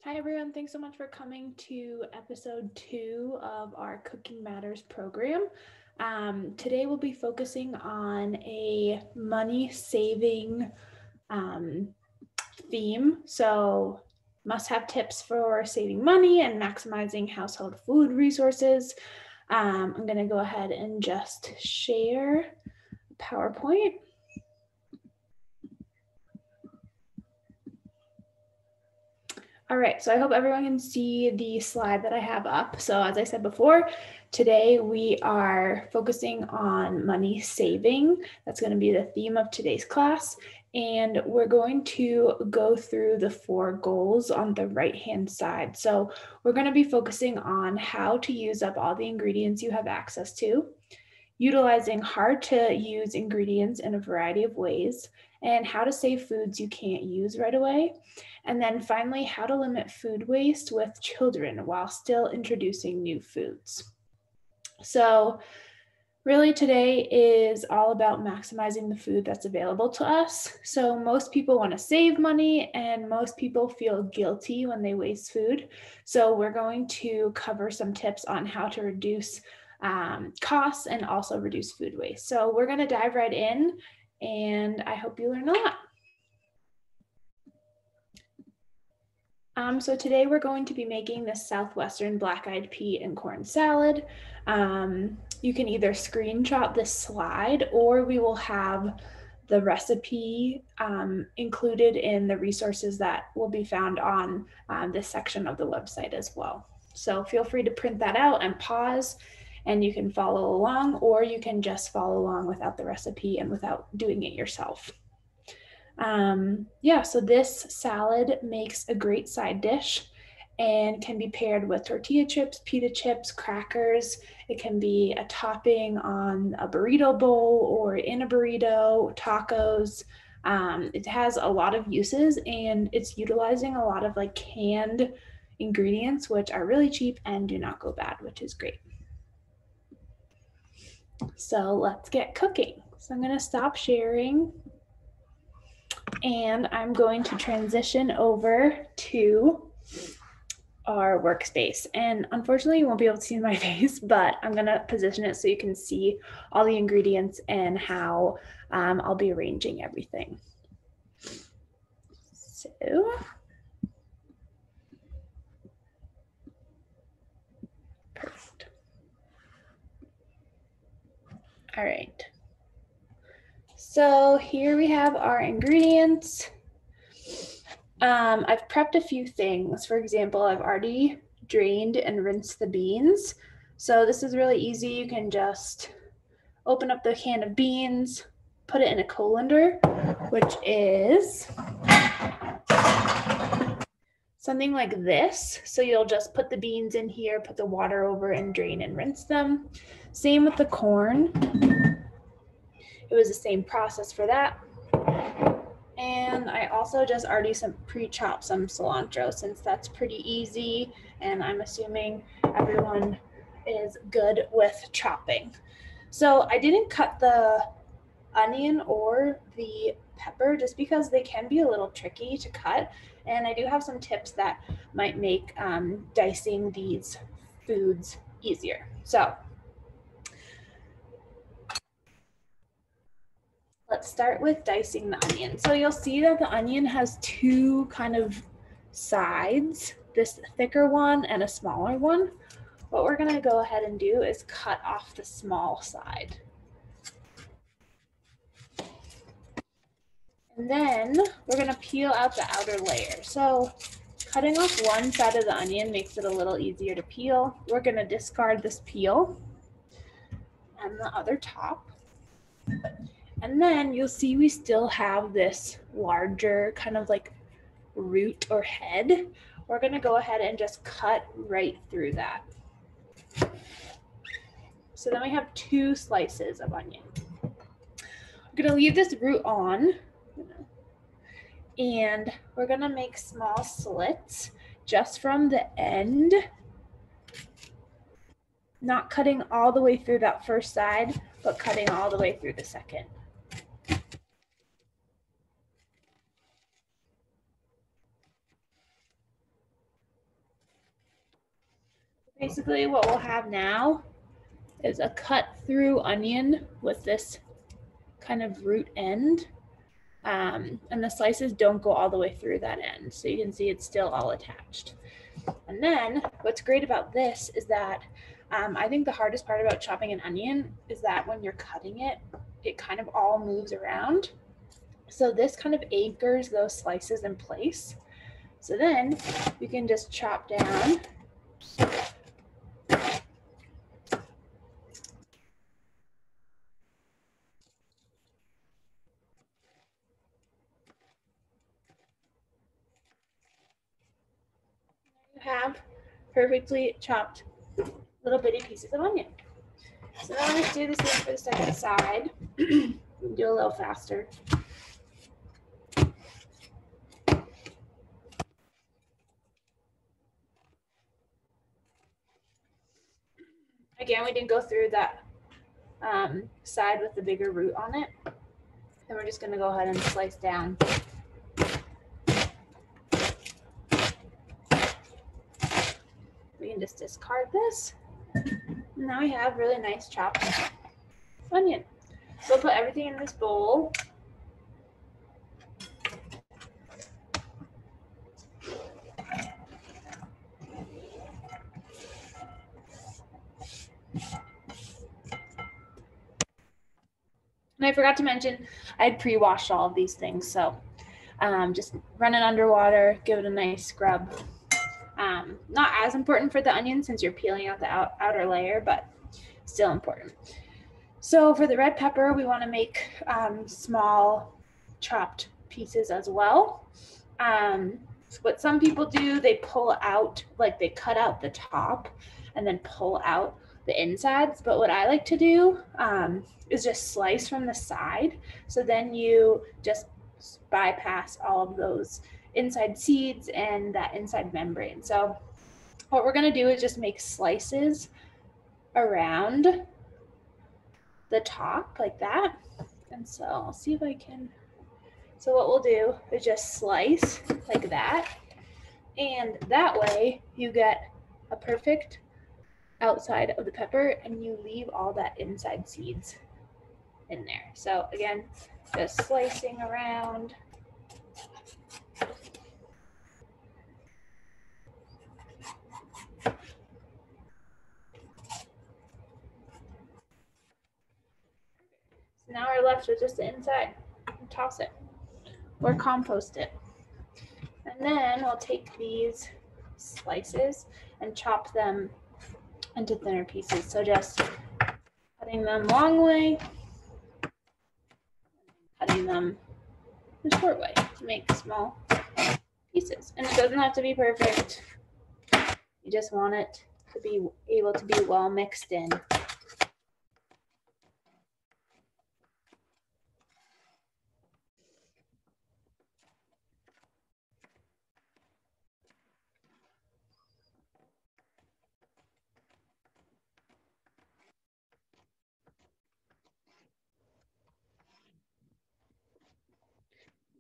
Hi everyone, thanks so much for coming to episode 2 of our Cooking Matters program. Today we'll be focusing on a money saving theme. So must-have tips for saving money and maximizing household food resources. I'm going to go ahead and just share PowerPoint. All right, so I hope everyone can see the slide that I have up. So as I said before, today we are focusing on money saving. That's going to be the theme of today's class. And we're going to go through the 4 goals on the right-hand side. So we're going to be focusing on how to use up all the ingredients you have access to, utilizing hard to use ingredients in a variety of ways, and how to save foods you can't use right away. And then finally, how to limit food waste with children while still introducing new foods. So really today is all about maximizing the food that's available to us. So most people want to save money and most people feel guilty when they waste food. So we're going to cover some tips on how to reduce costs and also reduce food waste. So we're going to dive right in and I hope you learn a lot. So today we're going to be making this Southwestern black-eyed pea and corn salad. You can either screenshot this slide or we will have the recipe included in the resources that will be found on this section of the website as well. So feel free to print that out and pause and you can follow along, or you can just follow along without the recipe and without doing it yourself. So this salad makes a great side dish and can be paired with tortilla chips, pita chips, crackers. It can be a topping on a burrito bowl or in a burrito, tacos. It has a lot of uses and it's utilizing a lot of like canned ingredients, which are really cheap and do not go bad, which is great. So let's get cooking. So I'm going to stop sharing. And I'm going to transition over to our workspace. And unfortunately, you won't be able to see my face, but I'm going to position it so you can see all the ingredients and how I'll be arranging everything. So, perfect. All right. So here we have our ingredients. I've prepped a few things. For example, I've already drained and rinsed the beans. So this is really easy. You can just open up the can of beans, put it in a colander, which is something like this. So you'll just put the beans in here, put the water over and drain and rinse them. Same with the corn. It was the same process for that. And I also just already pre-chopped some cilantro since that's pretty easy and I'm assuming everyone is good with chopping. So I didn't cut the onion or the pepper just because they can be a little tricky to cut, and I do have some tips that might make dicing these foods easier. So let's start with dicing the onion. So you'll see that the onion has 2 kind of sides, this thicker one and a smaller one. What we're going to go ahead and do is cut off the small side. And then we're going to peel out the outer layer. So cutting off one side of the onion makes it a little easier to peel. We're going to discard this peel and the other top. And then you'll see we still have this larger kind of like root or head. We're going to go ahead and just cut right through that. So then we have 2 slices of onion. We're going to leave this root on. And we're going to make small slits just from the end, not cutting all the way through that first side, but cutting all the way through the second. Basically what we'll have now is a cut through onion with this kind of root end. And the slices don't go all the way through that end. So you can see it's still all attached. And then what's great about this is that I think the hardest part about chopping an onion is that when you're cutting it, it kind of all moves around. So this kind of anchors those slices in place. So then you can just chop down. You have perfectly chopped little bitty pieces of onion. So now let's do the same for the second side. Do a little faster. Again, we didn't go through that side with the bigger root on it. Then we're just going to go ahead and slice down. We can just discard this. Now we have really nice chopped onion. So we'll put everything in this bowl. And I forgot to mention, I had pre-washed all of these things. So just run it under water, give it a nice scrub. Not as important for the onion since you're peeling out the outer layer, but still important. So for the red pepper, we want to make small chopped pieces as well. What some people do, they pull out, like they cut out the top and then pull out the insides. But what I like to do is just slice from the side. So then you just bypass all of those inside seeds and that inside membrane. So what we're going to do is just make slices around the top like that. And so I'll see if I can. So what we'll do is just slice like that. And that way you get a perfect outside of the pepper and you leave all that inside seeds in there. So again, just slicing around. So now we're left with just the inside. Toss it or compost it. And then we'll take these slices and chop them into thinner pieces. So just cutting them long way, cutting them the short way to make small pieces. And it doesn't have to be perfect. You just want it to be able to be well mixed in.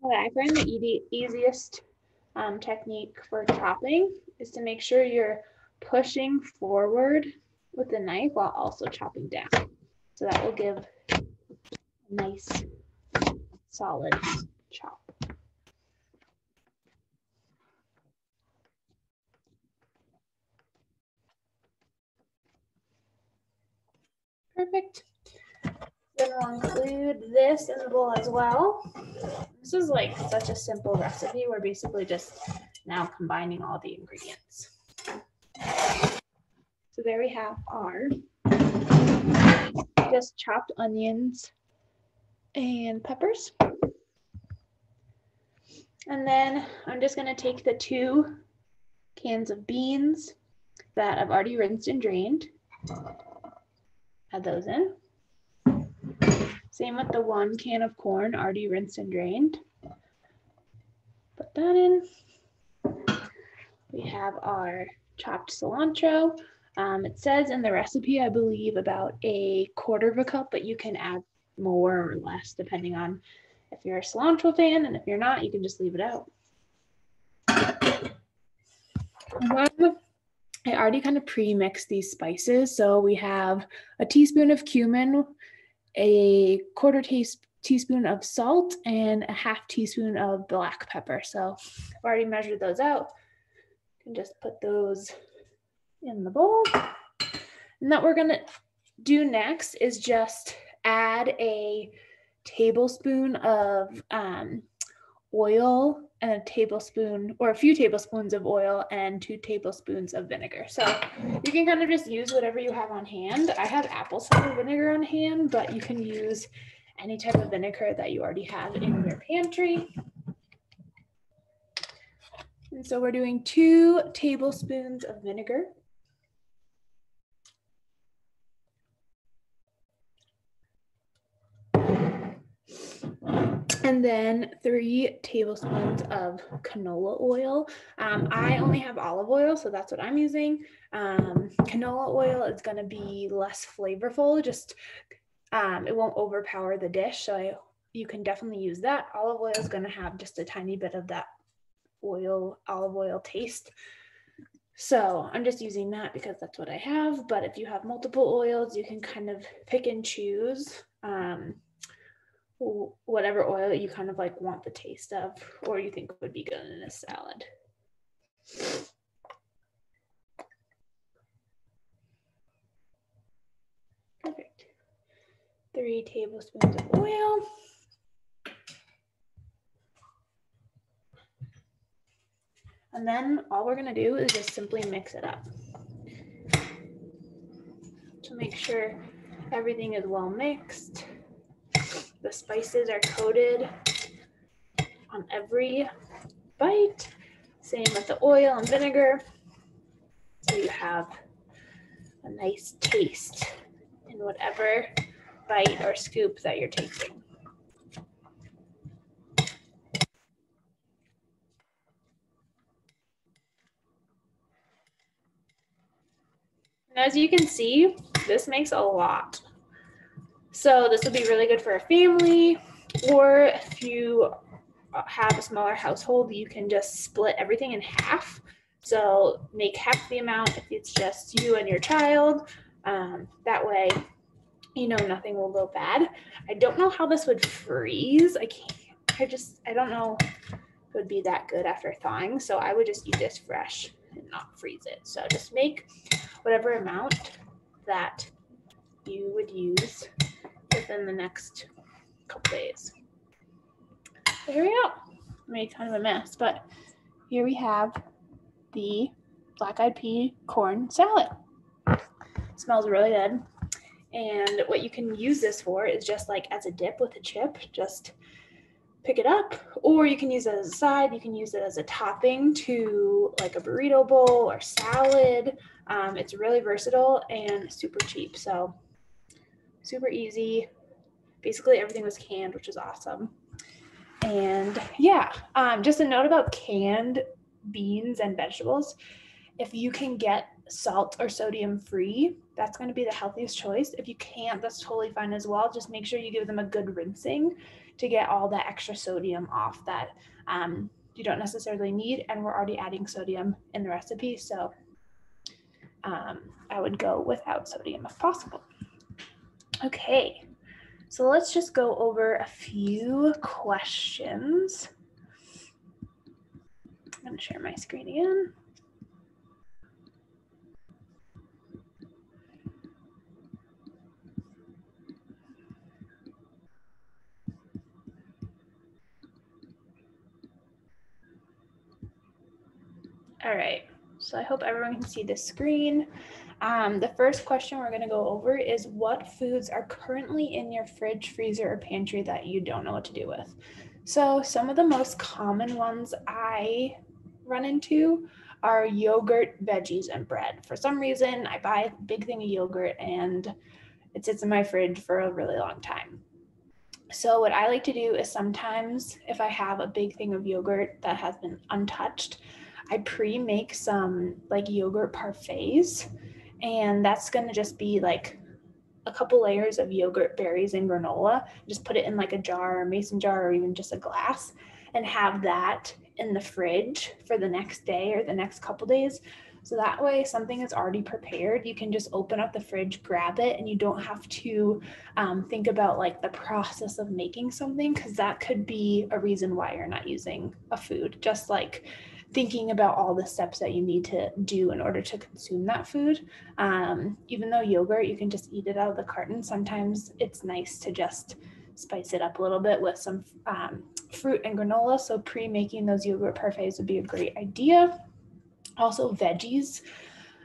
I find the easiest technique for chopping is to make sure you're pushing forward with the knife while also chopping down. So that will give a nice solid chop. Perfect. Then we'll include this in the bowl as well. This is like such a simple recipe. We're basically just now combining all the ingredients. So there we have our just chopped onions and peppers. And then I'm just going to take the 2 cans of beans that I've already rinsed and drained. Add those in. Same with the 1 can of corn already rinsed and drained. Put that in. We have our chopped cilantro. It says in the recipe, I believe, about 1/4 cup, but you can add more or less depending on if you're a cilantro fan, and if you're not, you can just leave it out. 1 I already kind of pre-mixed these spices. So we have a teaspoon of cumin, a quarter teaspoon of salt, and a half teaspoon of black pepper. So I've already measured those out. You can just put those in the bowl. And what we're gonna do next is just add a tablespoon of oil and a tablespoon or a few tablespoons of oil and 2 tablespoons of vinegar. So you can kind of just use whatever you have on hand. I have apple cider vinegar on hand, but you can use any type of vinegar that you already have in your pantry. And so we're doing 2 tablespoons of vinegar. And then 3 tablespoons of canola oil. I only have olive oil, so that's what I'm using. Canola oil is going to be less flavorful, just it won't overpower the dish. So you can definitely use that. Olive oil is going to have just a tiny bit of that olive oil taste. So I'm just using that because that's what I have. But if you have multiple oils, you can kind of pick and choose whatever oil that you kind of like want the taste of or you think would be good in a salad. Perfect. 3 tablespoons of oil. And then all we're going to do is just simply mix it up to make sure everything is well mixed. The spices are coated on every bite. Same with the oil and vinegar. So you have a nice taste in whatever bite or scoop that you're taking. And as you can see, this makes a lot. So this would be really good for a family, or if you have a smaller household, you can just split everything in half. So make half the amount if it's just you and your child. That way, you know, nothing will go bad. I don't know how this would freeze. I don't know if it would be that good after thawing. So I would just eat this fresh and not freeze it. So just make whatever amount that you would use within the next couple days. So here we go. I made kind of a mess, but here we have the black-eyed pea corn salad. It smells really good. And what you can use this for is just like as a dip with a chip, just pick it up, or you can use it as a side. You can use it as a topping to like a burrito bowl or salad. It's really versatile and super cheap. So super easy. Basically everything was canned, which is awesome. And yeah, just a note about canned beans and vegetables. If you can get salt or sodium free, that's going to be the healthiest choice. If you can't, that's totally fine as well. Just make sure you give them a good rinsing to get all that extra sodium off that you don't necessarily need. And we're already adding sodium in the recipe. So I would go without sodium if possible. Okay. So let's just go over a few questions. I'm going to share my screen again. All right, so I hope everyone can see the screen. The first question we're going to go over is what foods are currently in your fridge, freezer, or pantry that you don't know what to do with? So some of the most common ones I run into are yogurt, veggies, and bread. For some reason, I buy a big thing of yogurt and it sits in my fridge for a really long time. So what I like to do is sometimes if I have a big thing of yogurt that has been untouched, I pre-make some like yogurt parfaits, and that's going to just be like a couple layers of yogurt, berries, and granola. Just put it in like a jar, a mason jar, or even just a glass, and have that in the fridge for the next day or the next couple days. So that way something is already prepared. You can just open up the fridge, grab it, and you don't have to think about like the process of making something, because that could be a reason why you're not using a food. Just like thinking about all the steps that you need to do in order to consume that food. Even though yogurt, you can just eat it out of the carton, sometimes it's nice to just spice it up a little bit with some fruit and granola. So pre-making those yogurt parfaits would be a great idea. Also veggies.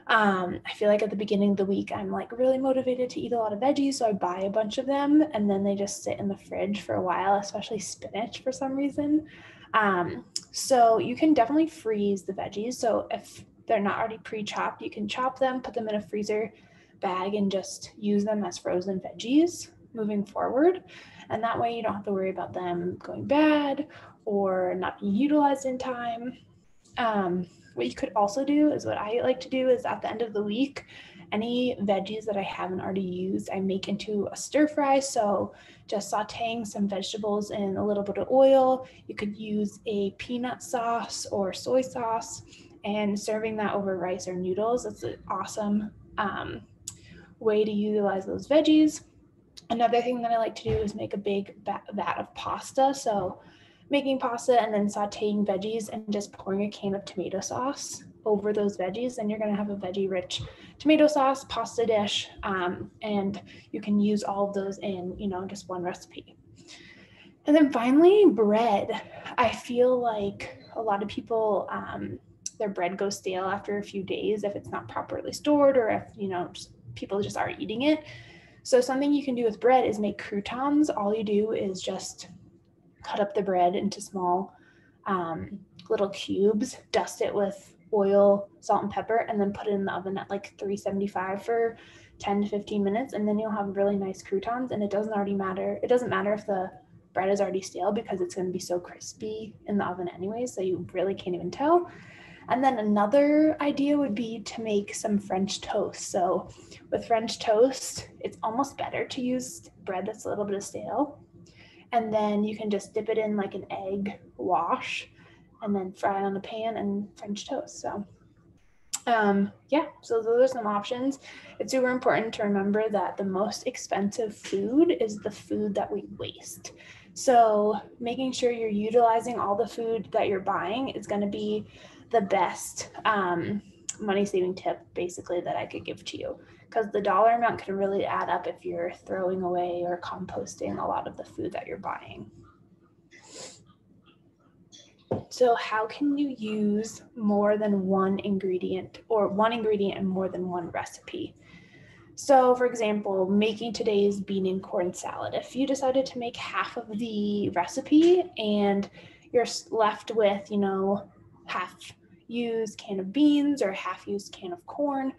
I feel like at the beginning of the week, I'm like really motivated to eat a lot of veggies. So I buy a bunch of them and then they just sit in the fridge for a while, especially spinach for some reason. So you can definitely freeze the veggies. So if they're not already pre-chopped, you can chop them, put them in a freezer bag and just use them as frozen veggies moving forward. And that way you don't have to worry about them going bad or not being utilized in time. What you could also do is what I like to do is at the end of the week, any veggies that I haven't already used, I make into a stir fry. So just sauteing some vegetables in a little bit of oil. You could use a peanut sauce or soy sauce and serving that over rice or noodles. It's an awesome way to utilize those veggies. Another thing that I like to do is make a big vat of pasta. So making pasta and then sauteing veggies and just pouring a can of tomato sauce over those veggies, and you're going to have a veggie rich tomato sauce pasta dish, and you can use all of those in just one recipe. And then finally, bread. I feel like a lot of people, their bread goes stale after a few days if it's not properly stored, or if people just aren't eating it. So something you can do with bread is make croutons. All you do is just cut up the bread into small little cubes, dust it with oil, salt, and pepper, and then put it in the oven at like 375 for 10 to 15 minutes, and then you'll have really nice croutons. And it doesn't matter if the bread is already stale, because it's going to be so crispy in the oven anyway, so you really can't even tell. And then another idea would be to make some French toast. So with French toast, it's almost better to use bread that's a little bit stale. And then you can just dip it in like an egg wash and then fry it on a pan and French toast. So so those are some options. It's super important to remember that the most expensive food is the food that we waste. So making sure you're utilizing all the food that you're buying is going to be the best money saving tip basically that I could give to you, because the dollar amount can really add up if you're throwing away or composting a lot of the food that you're buying. So how can you use more than one ingredient, or one ingredient in more than one recipe? So for example, making today's bean and corn salad, if you decided to make half of the recipe and you're left with, half used can of beans or half used can of corn,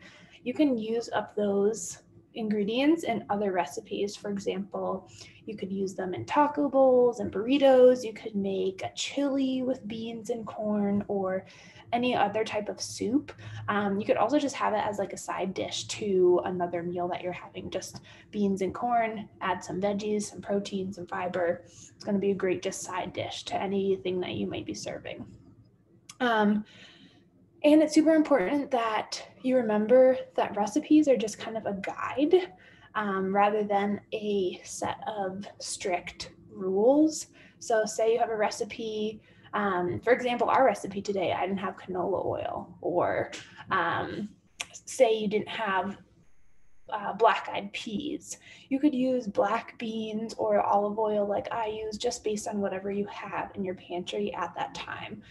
you can use up those ingredients in other recipes. For example, you could use them in taco bowls and burritos. You could make a chili with beans and corn, or any other type of soup. You could also just have it as like a side dish to another meal that you're having, just beans and corn, add some veggies, some protein, some fiber. It's going to be a great just side dish to anything that you might be serving. And it's super important that you remember that recipes are just kind of a guide, rather than a set of strict rules. So say you have a recipe, for example, our recipe today, I didn't have canola oil, or say you didn't have black-eyed peas. You could use black beans or olive oil like I use, just based on whatever you have in your pantry at that time.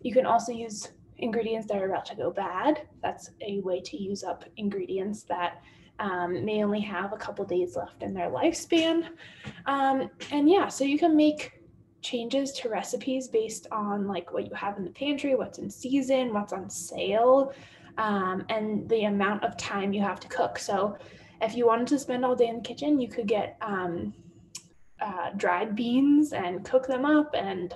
You can also use ingredients that are about to go bad. That's a way to use up ingredients that may only have a couple days left in their lifespan. So you can make changes to recipes based on like what you have in the pantry, what's in season, what's on sale, and the amount of time you have to cook. So if you wanted to spend all day in the kitchen, you could get dried beans and cook them up and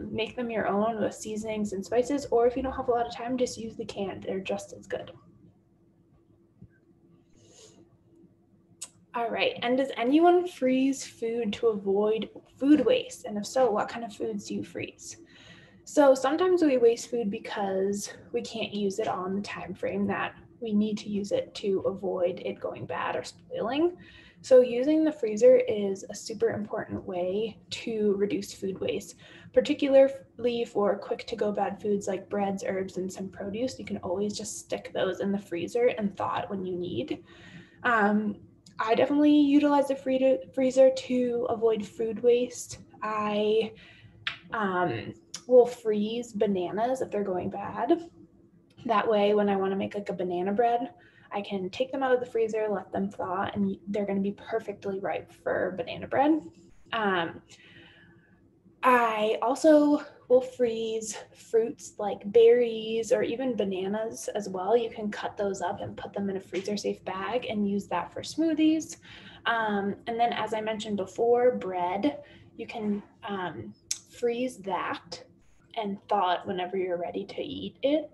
make them your own with seasonings and spices. Or if you don't have a lot of time, just use the canned. They're just as good. All right, and does anyone freeze food to avoid food waste? And if so, what kind of foods do you freeze? So sometimes we waste food because we can't use it on the time frame that we need to use it to avoid it going bad or spoiling. So using the freezer is a super important way to reduce food waste, particularly for quick to go bad foods like breads, herbs, and some produce. You can always just stick those in the freezer and thaw it when you need. I definitely utilize the freezer to avoid food waste. I will freeze bananas if they're going bad. That way, when I want to make like a banana bread, I can take them out of the freezer, let them thaw, and they're going to be perfectly ripe for banana bread. I also will freeze fruits like berries or even bananas as well. You can cut those up and put them in a freezer safe bag and use that for smoothies. And then, as I mentioned before, bread, you can freeze that and thaw it whenever you're ready to eat it.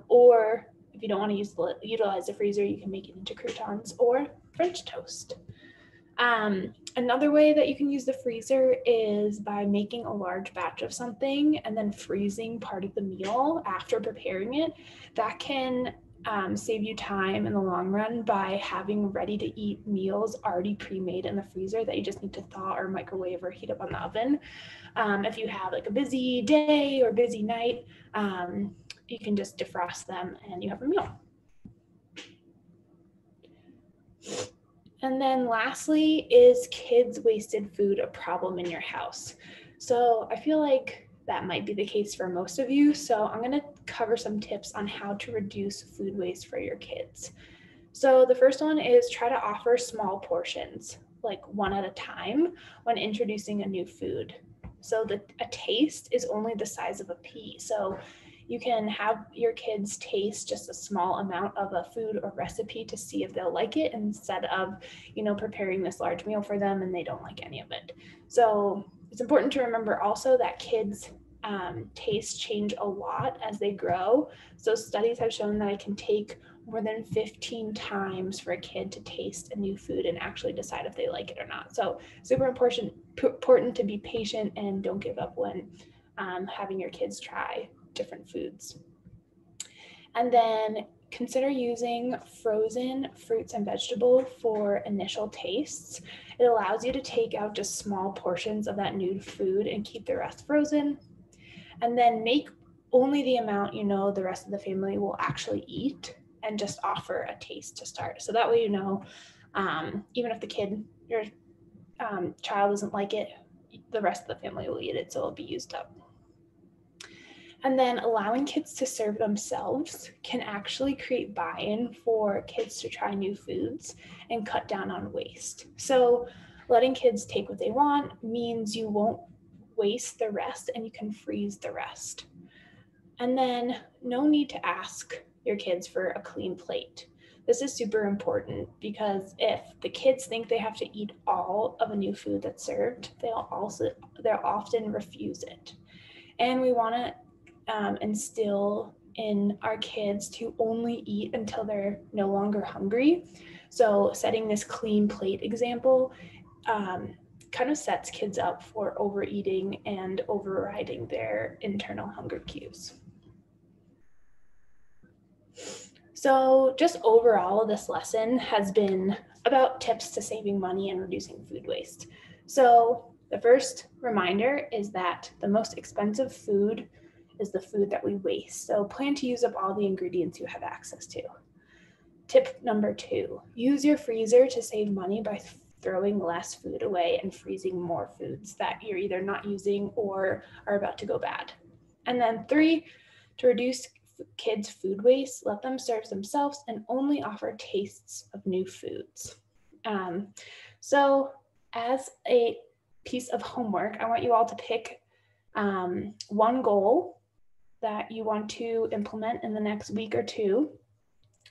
Or if you don't want to utilize the freezer, you can make it into croutons or French toast. Another way that you can use the freezer is by making a large batch of something and then freezing part of the meal after preparing it. That can save you time in the long run by having ready to eat meals already pre-made in the freezer that you just need to thaw or microwave or heat up on the oven. If you have like a busy day or busy night, you can just defrost them and you have a meal. And then lastly, is kids' wasted food a problem in your house? So I feel like that might be the case for most of you. So I'm going to cover some tips on how to reduce food waste for your kids. So the first one is try to offer small portions, like one at a time, when introducing a new food. So a taste is only the size of a pea. So you can have your kids taste just a small amount of a food or recipe to see if they'll like it instead of, preparing this large meal for them and they don't like any of it. So it's important to remember also that kids' tastes change a lot as they grow. So studies have shown that it can take more than 15 times for a kid to taste a new food and actually decide if they like it or not. So super important to be patient and don't give up when having your kids try different foods. And then consider using frozen fruits and vegetables for initial tastes. It allows you to take out just small portions of that new food and keep the rest frozen. And then make only the amount the rest of the family will actually eat and just offer a taste to start. So that way even if your child doesn't like it, the rest of the family will eat it, so it'll be used up. And then allowing kids to serve themselves can actually create buy-in for kids to try new foods and cut down on waste. So letting kids take what they want means you won't waste the rest and you can freeze the rest. And then no need to ask your kids for a clean plate. This is super important because if the kids think they have to eat all of a new food that's served, they'll often refuse it. And we want to instill in our kids to only eat until they're no longer hungry. So setting this clean plate example kind of sets kids up for overeating and overriding their internal hunger cues. So just overall, this lesson has been about tips to saving money and reducing food waste. So the first reminder is that the most expensive food is the food that we waste. So plan to use up all the ingredients you have access to. Tip number 2, use your freezer to save money by throwing less food away and freezing more foods that you're either not using or are about to go bad. And then 3, to reduce kids' food waste, let them serve themselves and only offer tastes of new foods. So as a piece of homework, I want you all to pick one goal that you want to implement in the next week or 2.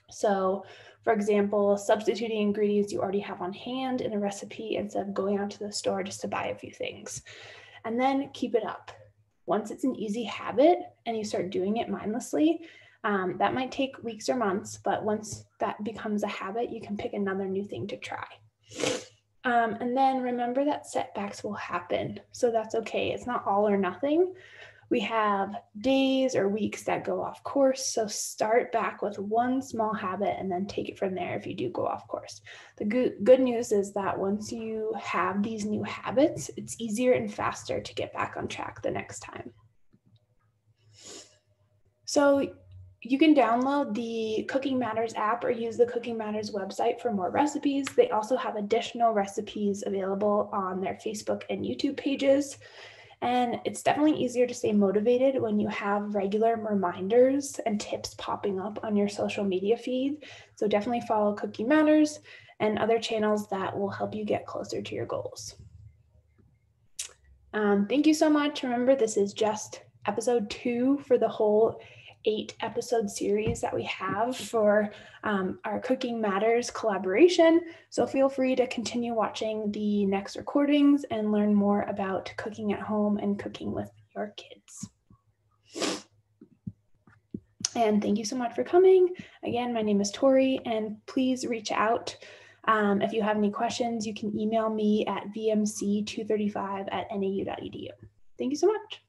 So, for example, substituting ingredients you already have on hand in a recipe instead of going out to the store just to buy a few things. And then keep it up. Once it's an easy habit and you start doing it mindlessly, that might take weeks or months, but once that becomes a habit, you can pick another new thing to try. And then remember that setbacks will happen. So that's okay. It's not all or nothing. We have days or weeks that go off course. So start back with one small habit and then take it from there if you do go off course. The good news is that once you have these new habits, it's easier and faster to get back on track the next time. So you can download the Cooking Matters app or use the Cooking Matters website for more recipes. They also have additional recipes available on their Facebook and YouTube pages. And it's definitely easier to stay motivated when you have regular reminders and tips popping up on your social media feed. So definitely follow Cooking Matters and other channels that will help you get closer to your goals. Thank you so much. Remember, this is just episode 2 for the whole 8-episode series that we have for our Cooking Matters collaboration. So feel free to continue watching the next recordings and learn more about cooking at home and cooking with your kids. And thank you so much for coming. Again, my name is Tori, and please reach out. If you have any questions, you can email me at vmc235@nau.edu. Thank you so much.